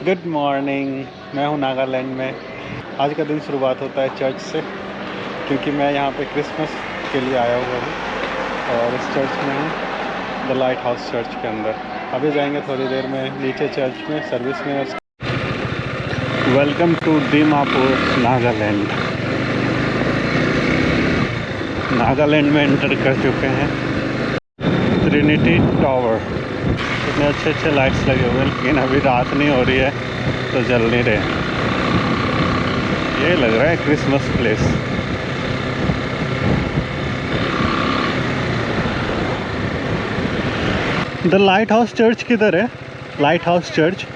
Good morning. मैं हूँ नागालैंड में। आज का दिन शुरुआत होता है चर्च से, क्योंकि मैं यहाँ पे क्रिसमस के लिए आया हुआ हूँ और इस चर्च में हूँ, द लाइट हाउस चर्च के अंदर। अभी जाएंगे थोड़ी देर में नीचे चर्च में सर्विस में। Welcome to Dimapur Nagaland. नागालैंड में एंटर कर चुके हैं। ट्रिनिटी टावर, इतने अच्छे अच्छे लाइट्स लगे हुए हैं, लेकिन अभी रात नहीं हो रही है तो जल नहीं रहे। ये लग रहा है Christmas place. The light house church किधर है? Light house church.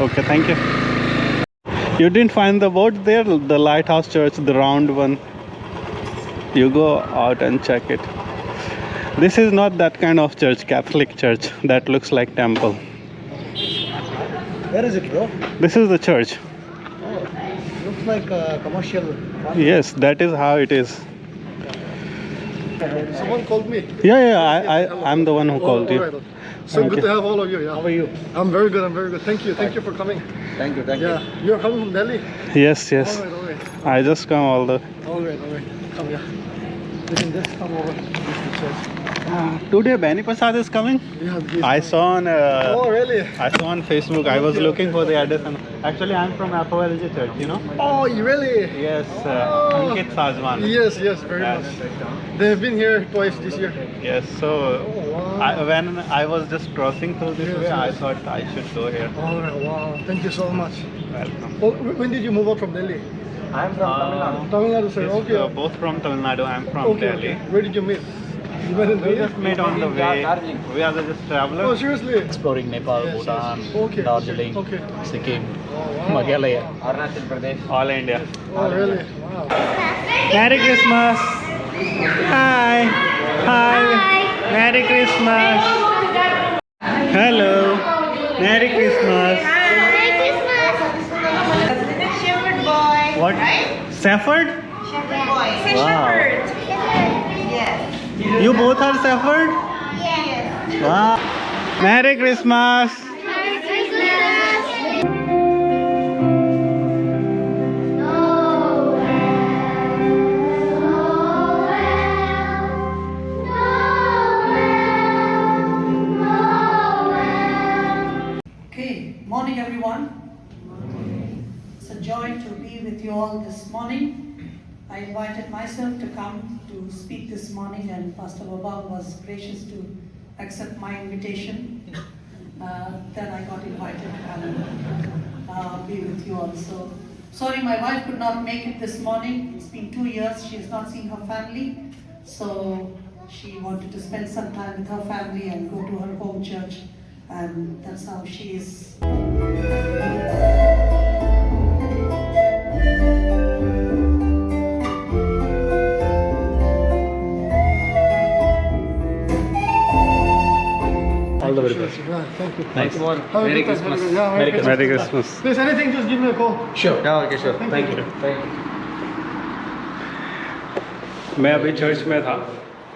Okay, thank you. You didn't find the board there, the lighthouse church, the round one. You go out and check it. This is not that kind of church, Catholic church, that looks like temple. Where is it, bro? This is the church. Oh, looks like a commercial one. Yes, that is how it is. Someone called me. Yeah, I'm the one who called you. All right. So Okay. good to have all of you. Yeah. How are you? I'm very good. I'm very good. Thank you. Thank you for coming. Thank you. Yeah. You're coming from Delhi? Yes. All right. I just come all the... All right. Come here. You can just come over. This is the church. Today Bani Prasad is coming. Yeah. I saw on Oh, really? I saw on Facebook. I was looking for the address. And actually, I'm from FOLG Church. You know? Oh, you really? Yes. Oh. Ankit Sajwan. Yes, very Yes. much. They've been here twice this year. Yes. So Oh, wow. when I was just crossing through this Yes, way, I yes. thought I should go here. All right. Wow. Thank you so much. Welcome. Oh, when did you move out from Delhi? I am from Tamil Nadu. Tamil Nadu, sir. Yes, Okay. both from Tamil Nadu. I'm from Delhi. Where did you meet? You met in We Delhi? just met on the way. We are just Oh, travelers. seriously? Exploring Nepal, Yes, Bhutan, yes. Okay. Darjeeling, Okay. Sikkim, Oh, wow. Meghalaya, Arunachal Pradesh. All India. Oh, really? Wow. Merry Christmas. Hi. Merry Christmas. Hello. Merry Christmas. Shepherd boy. What? Safford? Shepherd boy. Wow. Yes. You both are Safford? Yes. Wow. Merry Christmas. Merry Christmas. Okay, morning everyone. It's a joy to be with you all this morning. I invited myself to come to speak this morning, and Pastor Babang was gracious to accept my invitation. Then I got invited to come and be with you all. So sorry my wife could not make it this morning. It's been 2 years, she has not seen her family. So she wanted to spend some time with her family and go to her home church. And that's how she is. All the very best. Yeah, thank you. Nice. Have a Merry good time, Christmas. have a good- yeah, Merry Christmas. Merry Christmas. If there's anything, just give me a call. Sure. Yeah, okay, sure. Thank you. Thank you. मैं अभी church में था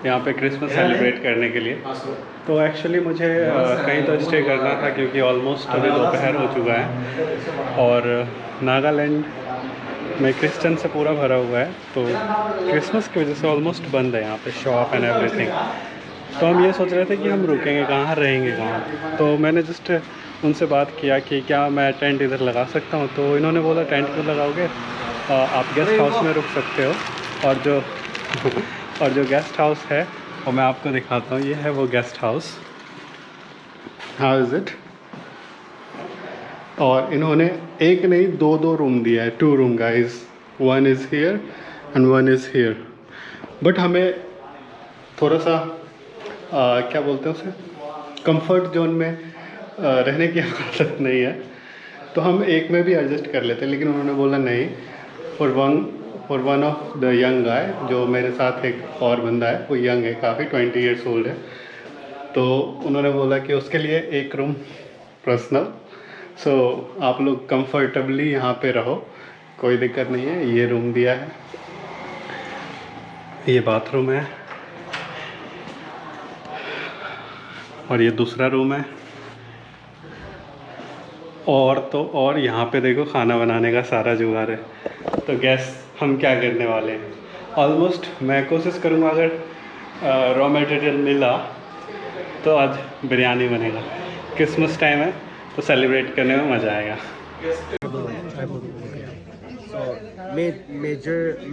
यहाँ पे Christmas celebrate करने के लिए। तो एक्चुअली मुझे कहीं तो स्टे करना था, क्योंकि ऑलमोस्ट अभी दोपहर हो चुका है और नागालैंड में क्रिश्चियन से पूरा भरा हुआ है। तो क्रिसमस की वजह से ऑलमोस्ट बंद है यहाँ पे शॉप एंड एवरीथिंग। तो हम ये सोच रहे थे कि हम रुकेंगे कहाँ, रहेंगे कहाँ। तो मैंने जस्ट उनसे बात किया कि क्या मैं टेंट इधर लगा सकता हूँ। तो इन्होंने बोला टेंट क्यों लगाओगे, आप गेस्ट हाउस में रुक सकते हो। और जो गेस्ट हाउस है वो मैं आपको दिखाता हूँ। ये है वो guest house. How is it. और इन्होंने एक नहीं दो रूम दिया है, 2 room guys. 1 is here and 1 is here. But हमें थोड़ा सा क्या बोलते हैं उसे, कंफर्ट जोन में रहने की आदत नहीं है, तो हम एक में भी एडजस्ट कर लेते हैं। लेकिन उन्होंने बोला नहीं, for one of the young guy, जो मेरे साथ एक और बंदा है, वो यंग है काफ़ी, 20 ईयर्स ओल्ड है। तो उन्होंने बोला कि उसके लिए एक रूम पर्सनल। सो आप लोग कंफर्टेबली यहाँ पे रहो, कोई दिक्कत नहीं है। ये रूम दिया है, ये बाथरूम है और ये दूसरा रूम है। और तो और यहाँ पे देखो खाना बनाने का सारा जुगाड़ है। तो गैस हम क्या करने वाले हैं, ऑलमोस्ट मैं कोशिश करूँगा अगर रॉ मटेरियल मिला तो आज बिरयानी बनेगा। क्रिसमस टाइम है तो सेलिब्रेट करने में मज़ा आएगा।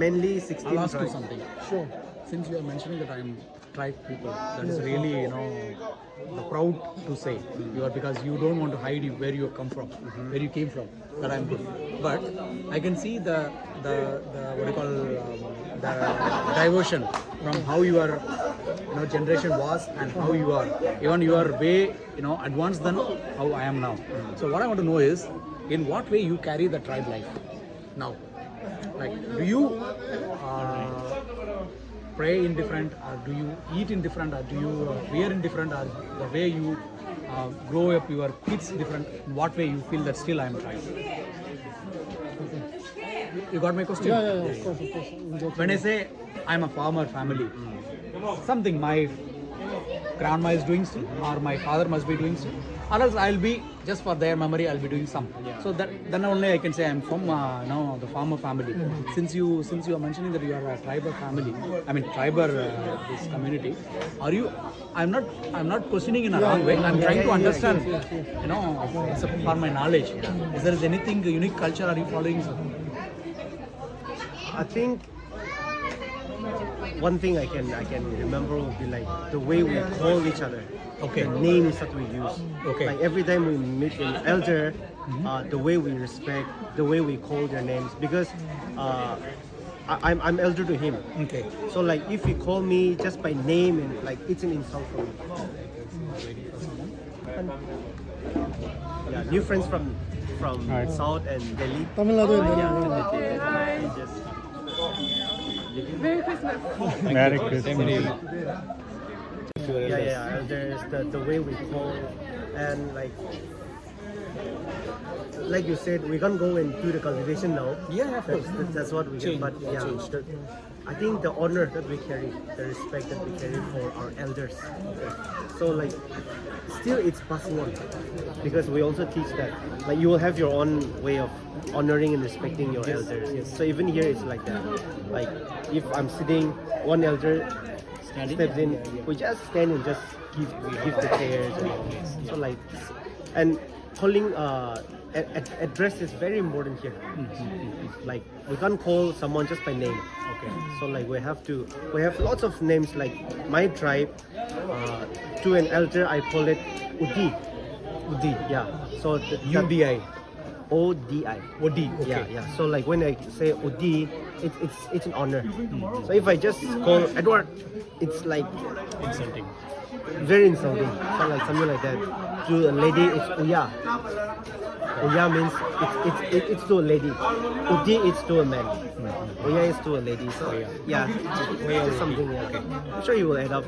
Mainly 16 I'll ask you tribes. something. Sure. Since you are mentioning that I am tribe people, that is really, proud to say. You are, because you don't want to hide where you come from, where you came from. That I'm good. But I can see the what do you call the diversion from how your generation was and how you are. Even you are way advanced than how I am now. So what I want to know is, in what way you carry the tribe life now? Like, do you pray in different, or do you eat in different, or do you wear in different, or the way you grow up your kids different? In what way you feel that still I am tribe? You got my question? Yeah, of course. When I say I'm a farmer family, something my grandma is doing still, or my father must be doing still, or else I'll be, just for their memory, I'll be doing some. So that then only I can say I'm from the farmer family. Since you are mentioning that you are a tribal family, I mean tribal this community, are you? I'm not questioning in a wrong way. I'm trying to understand. It's for my knowledge. Is there anything unique culture are you following? I think one thing I can remember would be like the way we call each other. Okay. The names that we use. Okay. Like every time we meet an elder, the way we respect, the way we call their names, because I'm elder to him. Okay. So like if you call me just by name, and like it's an insult for me. Yeah, new friends from Right. South and Delhi. Tamil Nadu and Yeah, just Merry Christmas. Merry Christmas. yeah. Elders, the way we call, and like you said, we can't go and do the cultivation now. Yeah, of course. That's what we can. But yeah, I think the honor that we carry, the respect that we carry for our elders. So like, still it's passing on, because we also teach that like you will have your own way of honoring and respecting your elders. Yes. So even here it's like that. Like if I'm sitting, one elder steps in, we just stand and just give the chairs. So like, and calling address is very important here. Like we can't call someone just by name. Okay. So like we have lots of names. Like my tribe, to an elder I call it Udi. Udi. Yeah. So UDI. ODI. OD. Okay. Yeah. So like when I say Udi, it's an honor. So if I just call Edward, it's like Insulting. very insulting. So like something like that. To a lady, it's Uya. Uya means it's to a lady. Udi it's to a man. Uya is to a lady. So yeah, it's just something. Yeah. Okay. I'm sure you will add up.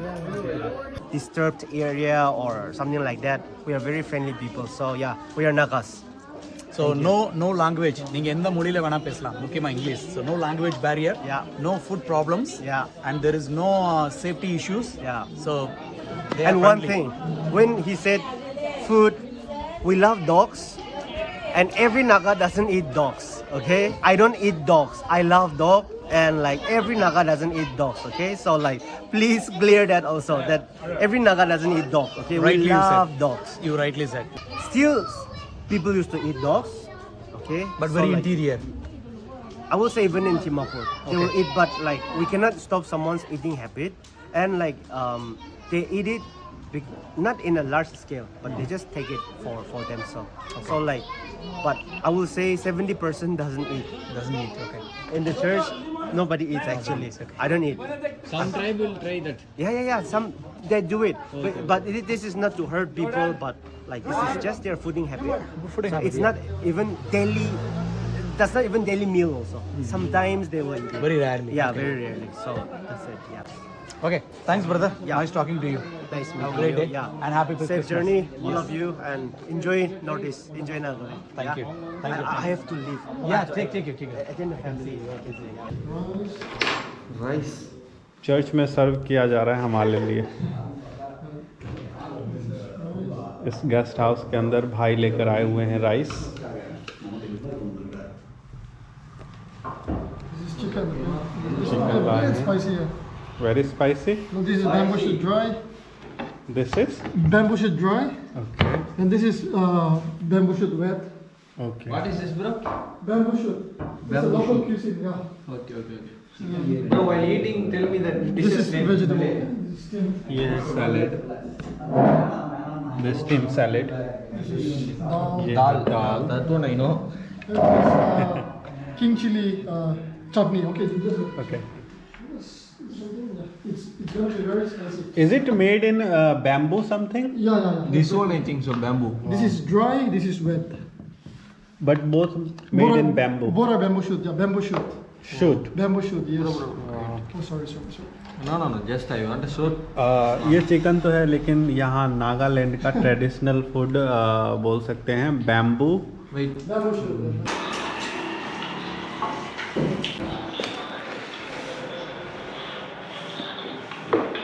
Disturbed area or something like that. We are very friendly people. So yeah, we are Nagas. So no language. நீங்க எந்த மொழியில வேணா பேசலாம். முக்கியமா English. So no language barrier. Yeah. No food problems. Yeah. And there is no safety issues. Yeah. So they are And one friendly. thing, when he said food, we love dogs, and every Naga doesn't eat dogs. Okay, I don't eat dogs. I love dog, and like every Naga doesn't eat dogs. Okay, so like please clear that also, that every Naga doesn't eat dog. Okay, Rightly we you said. love dogs. You rightly said. Still, people used to eat dogs. Okay, But so, very like, interior. I will say even in Timapur, they will eat, but like we cannot stop someone's eating habit, and like they eat it not in a large scale, but they just take it for themselves. So like, but I will say 70% doesn't eat. Doesn't eat. Okay. In the church, nobody eats actually. I don't eat. Some tribe will try that. Yeah. Some they do it, but this is not to hurt people, but like this is just their fooding habit. Fooding So habit, it's not even daily. That's not even daily meal also. Sometimes they will eat it. Very rarely. Yeah, Okay. very rarely. So that's it. Yeah. Okay. Thanks, brother. Yeah. Nice talking to you. Nice Have a meeting great you. day. Yeah. And happy Safe Christmas. journey, all of you, and enjoy Northeast. Enjoy Nagore. Thank you. Thank you. I have to leave. Yeah. Take it. Attend the family. Rice church में सर्व किया जा रहा है हमारे लिए। इस guest house के अंदर भाई लेकर आए हुए हैं rice. This is chicken. It's Chicken very line. spicy. Very spicy. No, this is bamboo shoot dry. This is Bamboo shoot dry. Okay And this is bamboo shoot wet. Okay. What is this, bro? Bamboo shoot. It's a Bamboo local shoot. cuisine, yeah. Okay. Bro, while eating, tell me that This is vegetable. This is steamed. ये है salad, this steamed salad। This is dal. ये Dal. है दाल। That one I know. This is king chili chutney. Okay. Okay. It's gonna be very spicy. Is it made in bamboo something? Yeah. This one I think so, bamboo. This is dry. This is wet. But both made in bamboo. Bora bamboo shoot. Yeah, bamboo shoot. Shoot. Bamboo shoot. Yes. Oh, sorry. No, just I want to show. ये chicken तो है, लेकिन यहाँ नागालैंड का traditional food बोल सकते हैं bamboo. Wait. Bamboo shoot.